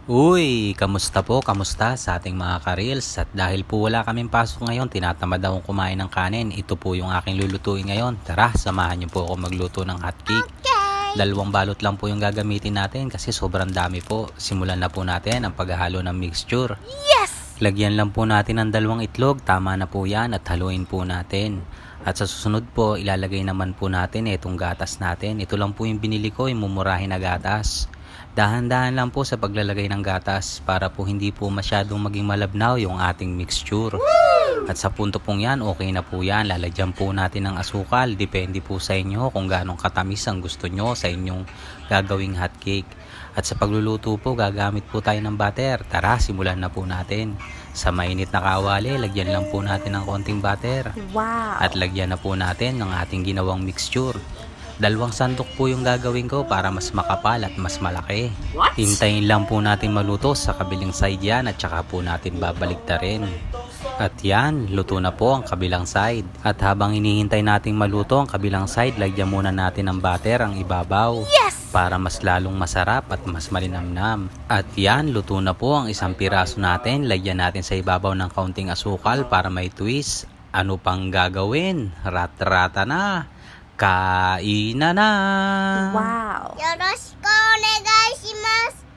Uy, kamusta po? Kamusta sa ating mga ka-reels? At dahil po wala kaming pasok ngayon, tinatamad akong kumain ng kanin. Ito po yung aking lulutuin ngayon. Tara, samahan niyo po ako magluto ng hotcake. Dalawang balot lang po yung gagamitin natin kasi sobrang dami po. Simulan na po natin ang paghahalo ng mixture. Yes! Lagyan lang po natin ng 2 itlog. Tama na po yan at haluin po natin. At sa susunod po, ilalagay naman po natin itong gatas natin. Ito lang po yung binili ko, yung mumurahin na gatas. Dahan-dahan lang po sa paglalagay ng gatas para po hindi po masyadong maging malabnaw yung ating mixture. At sa punto pong yan, okay na po yan. Lalagyan po natin ng asukal. Depende po sa inyo kung gaano katamis ang gusto nyo sa inyong gagawing hotcake. At sa pagluluto po, gagamit po tayo ng butter. Tara, simulan na po natin. Sa mainit na kawali, lagyan lang po natin ng konting butter. Wow! At lagyan na po natin ng ating ginawang mixture. 2 sandok po yung gagawin ko para mas makapal at mas malaki. What? Hintayin lang po natin maluto sa kabilang side yan at saka po natin babaliktarin. At yan, luto na po ang kabilang side. At habang hinihintay nating maluto ang kabilang side, lagyan muna natin ng butter ang ibabaw. Yes! Para mas lalong masarap at mas malinamnam. At yan, luto na po ang isang piraso natin. Lagyan natin sa ibabaw ng kaunting asukal para may twist. Ano pang gagawin? Rat-rata na! Kainan na! Wow! よろしくお願いします。